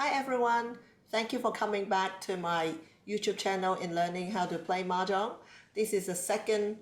Hi everyone, thank you for coming back to my YouTube channel in learning how to play Mahjong. This is the second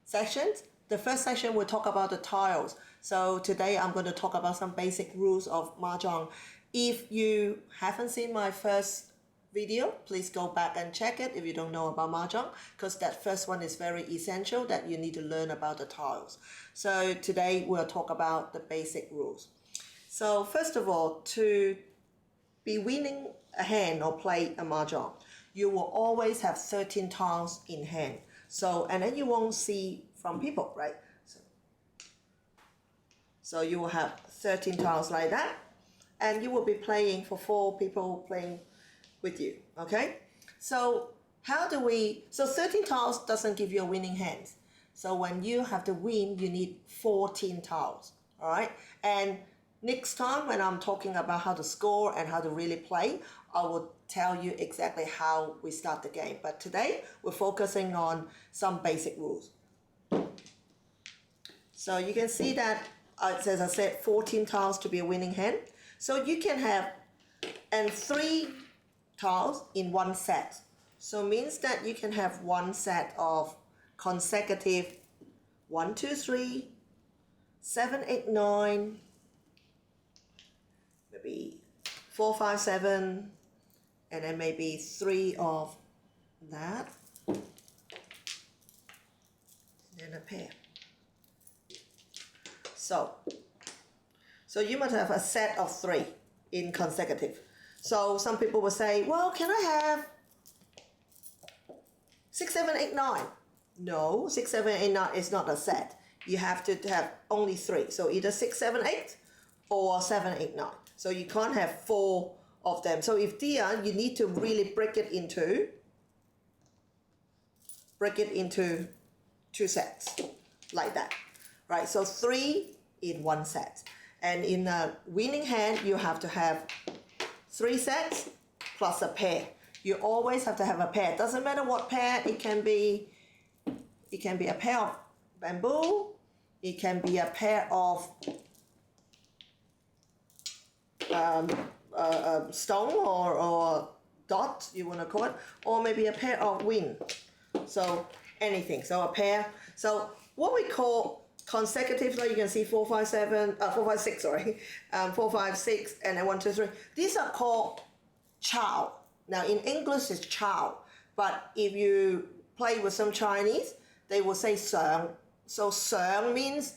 session. The first session will talk about the tiles. So today I'm going to talk about some basic rules of Mahjong. If you haven't seen my first video, please go back and check it if you don't know about Mahjong, because that first one is very essential that you need to learn about the tiles. So today we'll talk about the basic rules. So first of all, to be winning a hand or play a Mahjong, you will always have 13 tiles in hand. So, and then you won't see from people, right? So you will have 13 tiles like that, and you will be playing for 4 people playing with you, okay? So how do we, so 13 tiles doesn't give you a winning hand. So when you have to win, you need 14 tiles, all right? And next time when I'm talking about how to score and how to really play, I will tell you exactly how we start the game. But today, we're focusing on some basic rules. So you can see that, as I said, 14 tiles to be a winning hand. So you can have 3 tiles in one set. So means that you can have one set of consecutive 1, 2, 3, 7, 8, 9, maybe 4, 5, 7, and then maybe 3 of that, and then a pair. So you must have a set of 3 in consecutive. So some people will say, well, can I have 6, 7, 8, 9? No, 6, 7, 8, 9 is not a set. You have to have only 3. So either 6, 7, 8 or 7, 8, 9. So you can't have 4 of them. So if there, you need to really break it into 2 sets, like that, right? So 3 in one set. And in a winning hand, you have to have 3 sets plus a pair. You always have to have a pair. Doesn't matter what pair. It can be a pair of bamboo. It can be a pair of stone or dot, you want to call it, or maybe a pair of wing. So anything. So a pair. So what we call consecutive, so you can see 4, 5, 7, 4, 5, 6, sorry, 4, 5, 6, and then 1, 2, 3. These are called chow. Now in English it's chow, but if you play with some Chinese, they will say seng. So seng means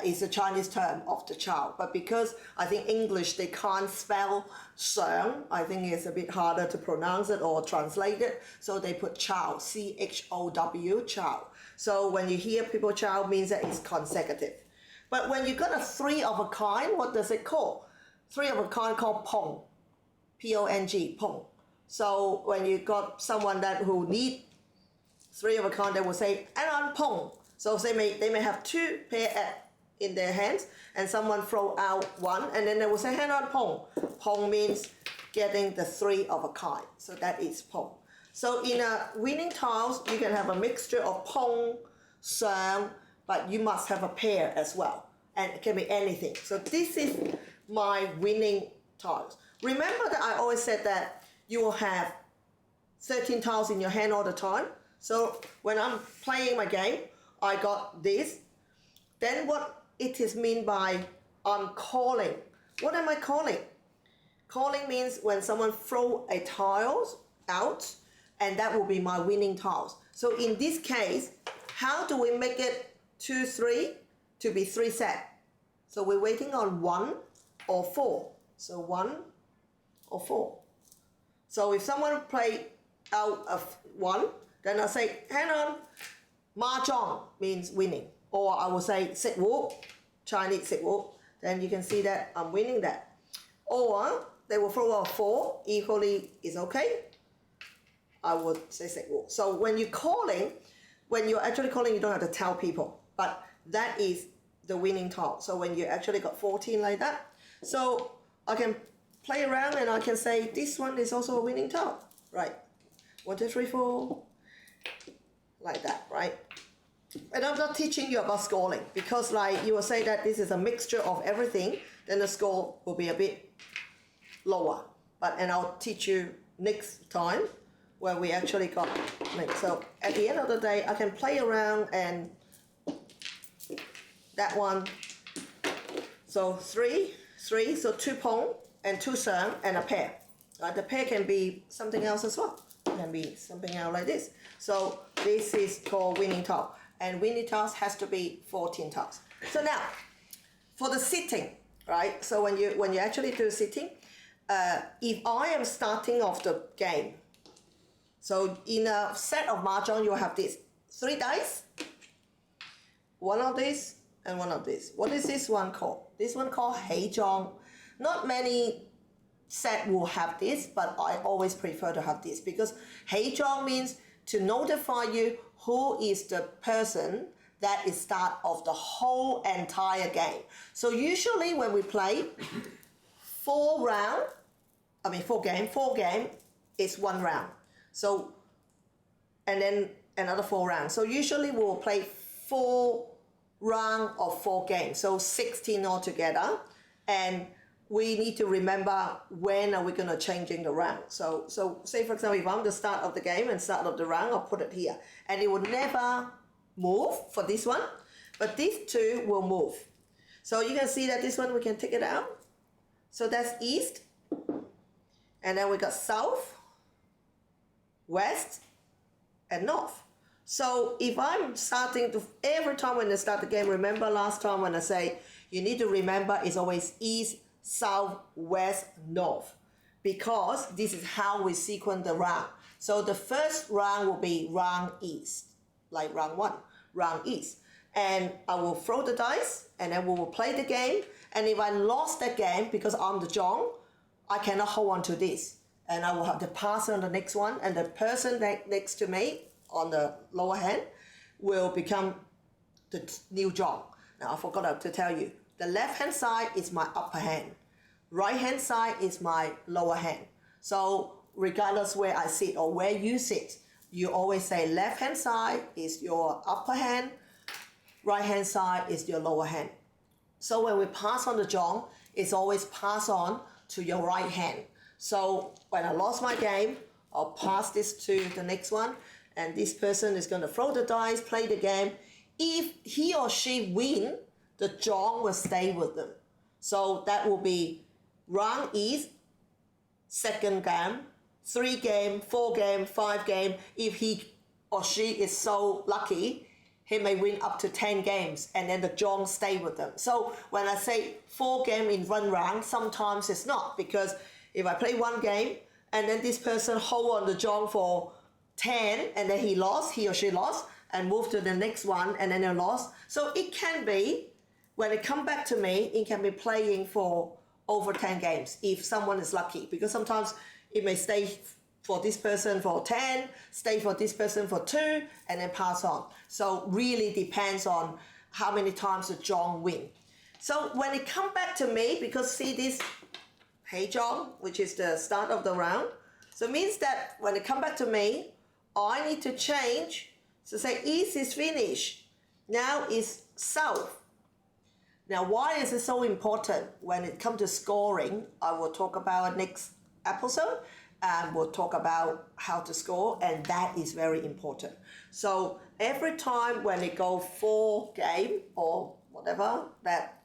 is a Chinese term of the chow, but because I think English they can't spell seng, I think it's a bit harder to pronounce it or translate it, so they put chow, C-H-O-W, chow. So when you hear people chow, means that it's consecutive. But when you got a 3 of a kind, what does it call? 3 of a kind called pong, P-O-N-G, pong. So when you got someone who need 3 of a kind, they will say anon pong. So they may have 2 pair in their hands, and someone throw out 1, and then they will say hand on pong. Pong means getting the 3 of a kind. So that is pong. So in a winning tiles, you can have a mixture of pong, seng, but you must have a pair as well. And it can be anything. So this is my winning tiles. Remember that I always said that you will have 13 tiles in your hand all the time. So when I'm playing my game, I got this. Then what it is mean by I'm calling. What am I calling? Calling means when someone throw a tiles out, and that will be my winning tiles. So in this case, how do we make it 2, 3 to be 3 set? So we're waiting on 1 or 4. So 1 or 4. So if someone play out of 1, then I say, hang on, Mahjong means winning. Or I will say sit wu, Chinese sit wu. Then you can see that I'm winning that. Or they will throw out 4, equally is okay. I would say sit wu. So when you're calling, when you're actually calling, you don't have to tell people. But that is the winning tile. So when you actually got 14 like that, so I can play around and I can say this one is also a winning tile, right? 1, 2, 3, 4. Like that, right? And I'm not teaching you about scoring, because like you will say that this is a mixture of everything, then the score will be a bit lower. And I'll teach you next time where we actually got mixed. So at the end of the day, I can play around and that one. So three, so 2 pong and 2 seung and a pair. The pair can be something else as well. It can be something else like this. So this is called winning toss, and winning toss has to be 14 toss. So now, for the sitting, right? So when you actually do sitting, if I am starting off the game, so in a set of mahjong you have this 3 dice, 1 of this and 1 of this. What is this one called? This one called Heizhong. Not many set will have this, but I always prefer to have this because Heizhong means to notify you who is the person that is start of the whole entire game. So usually when we play 4 game is 1 round. So, and then another 4 rounds. So usually we'll play 4 rounds of 4 games. So 16 altogether. And we need to remember when are we going to changing the round. So say for example, if I'm the start of the game and start of the round, I'll put it here. And it will never move for this one, but these 2 will move. So you can see that this one, we can take it out. So that's east. And then we got south, west, and north. So if I'm starting to, every time when I start the game, remember last time when I say, you need to remember it's always east, south, west, north, because this is how we sequence the round. So the first round will be round east, like round 1, round east. And I will throw the dice, and then we will play the game. And if I lost that game, because I'm the Zhong, I cannot hold on to this. And I will have to pass on the next one, and the person next to me on the lower hand will become the new Zhong. Now I forgot to tell you, the left hand side is my upper hand. Right hand side is my lower hand. So regardless where I sit or where you sit, you always say left hand side is your upper hand, right hand side is your lower hand. So when we pass on the Zhong, it's always pass on to your right hand. So when I lost my game, I'll pass this to the next one, and this person is going to throw the dice, play the game. If he or she win, the Zhong will stay with them. So that will be round east, second game, 3 game, 4 game, 5 game. If he or she is so lucky, he may win up to 10 games, and then the Zhong stay with them. So when I say 4 game in 1 round, sometimes it's not, because if I play 1 game and then this person hold on the Zhong for 10 and then he or she lost and move to the next one and then they lost. So it can be, when it come back to me, it can be playing for over 10 games if someone is lucky, because sometimes it may stay for this person for 10, stay for this person for 2, and then pass on. So really depends on how many times the Zhong win. So when it come back to me, because see this Heizhong, which is the start of the round, so it means that when it come back to me, I need to change. So say east is finished. Now is south. Now why is it so important? When it comes to scoring, I will talk about next episode, and we'll talk about how to score, and that is very important. So every time when it go 4 game or whatever, that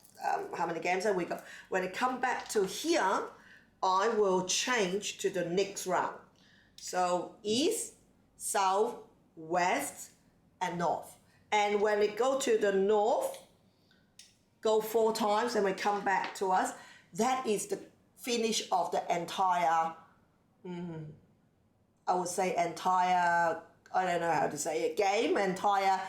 how many games have we got, when it come back to here, I will change to the next round. So east, south, west, and north. And when it go to the north, go 4 times and we come back to us, that is the finish of the entire, I would say entire, I don't know how to say it, game, entire,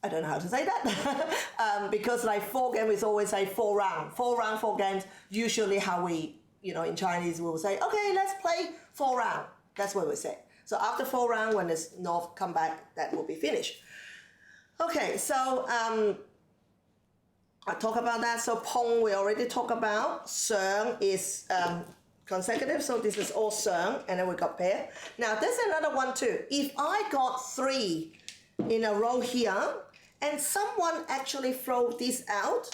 I don't know how to say that, because like 4 games is always say 4 rounds. 4 games, usually how we, in Chinese, we will say, okay, let's play 4 rounds. That's what we say. So after 4 rounds, when the north come back, that will be finished. Okay, so I talk about that. So Pong, we already talked about. Seung is consecutive, so this is all Seung, and then we got pair. Now, there's another one too. If I got 3 in a row here, and someone actually throw this out,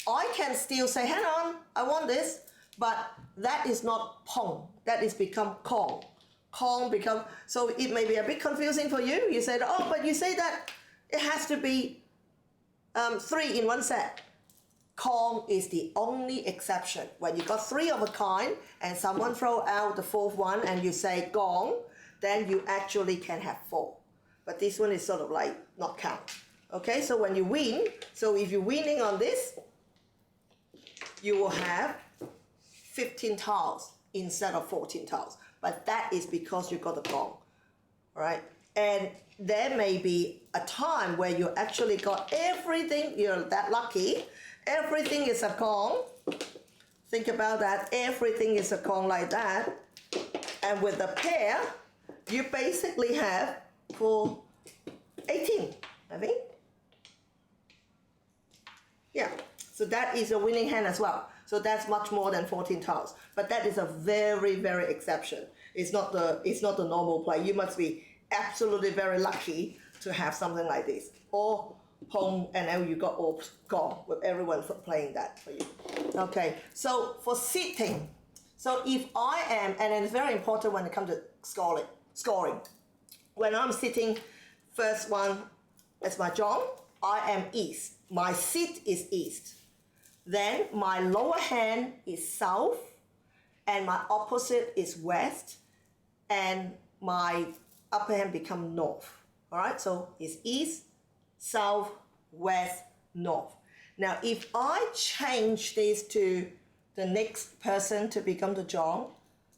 I can still say, hang on, I want this, but that is not pong. That is become kong. Kong become, so it may be a bit confusing for you. You said, oh, but you say that it has to be 3 in one set. Kong is the only exception. When you got 3 of a kind and someone throw out the 4th one and you say gong, then you actually can have 4. But this one is sort of like not count. Okay, so when you win, so if you're winning on this, you will have 15 tiles instead of 14 tiles. But that is because you got the gong, right? And there may be a time where you actually got everything, you're that lucky, everything is a gong. Think about that, everything is a gong like that. And with the pair, you basically have for 18, I think. Yeah, so that is a winning hand as well. So that's much more than 14 tiles. But that is a very, very exception. It's not the normal play. You must be absolutely very lucky to have something like this. Or pong, and now you got all gone with everyone playing that for you. Okay, so for sitting, so if I am, and it's very important when it comes to scoring. When I'm sitting, first one is mahjong, I am east. My sit is east. Then my lower hand is south, and my opposite is west, and my upper hand become north. All right, so it's east, south, west, north. Now, if I change this to the next person to become the jong,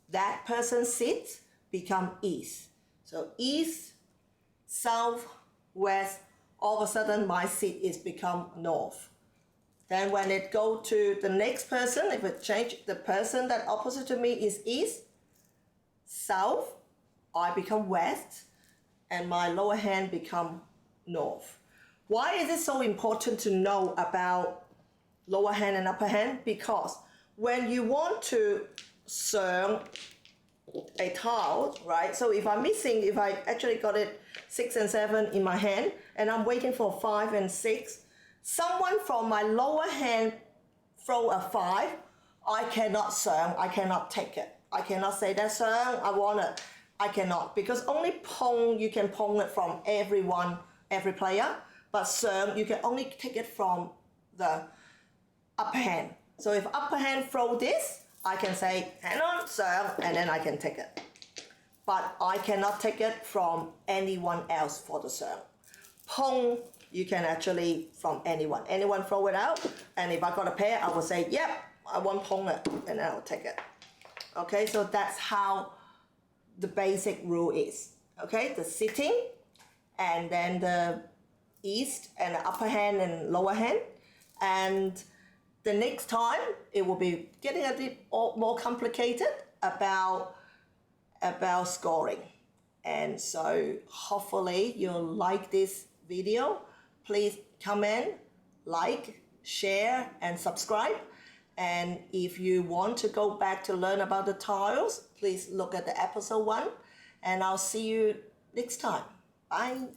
that person sits become east. So east, south, west, all of a sudden my sit is become north. Then when it go to the next person, if it change, the person that opposite to me is east, south, I become west, and my lower hand become north. Why is it so important to know about lower hand and upper hand? Because when you want to serve a tile, right? So if I'm missing, if I actually got it 6 and 7 in my hand, and I'm waiting for 5 and 6, someone from my lower hand throw a 5, I cannot serve, I cannot take it. I cannot say that serve, I want it. I cannot, because only pong, you can pong it from everyone, every player, but serve, you can only take it from the upper hand. So if upper hand throw this, I can say, hang on, serve, and then I can take it. But I cannot take it from anyone else for the serve. Pong, you can actually from anyone. Anyone throw it out, and if I got a pair, I will say, yep, I want pong it, and then I'll take it. Okay, so that's how the basic rule is. Okay, the sitting, and then the east, and the upper hand and lower hand. And the next time, it will be getting a bit more complicated about scoring. And so hopefully you'll like this video. Please comment, like, share, and subscribe. And if you want to go back to learn about the tiles, please look at the episode 1. And I'll see you next time. Bye.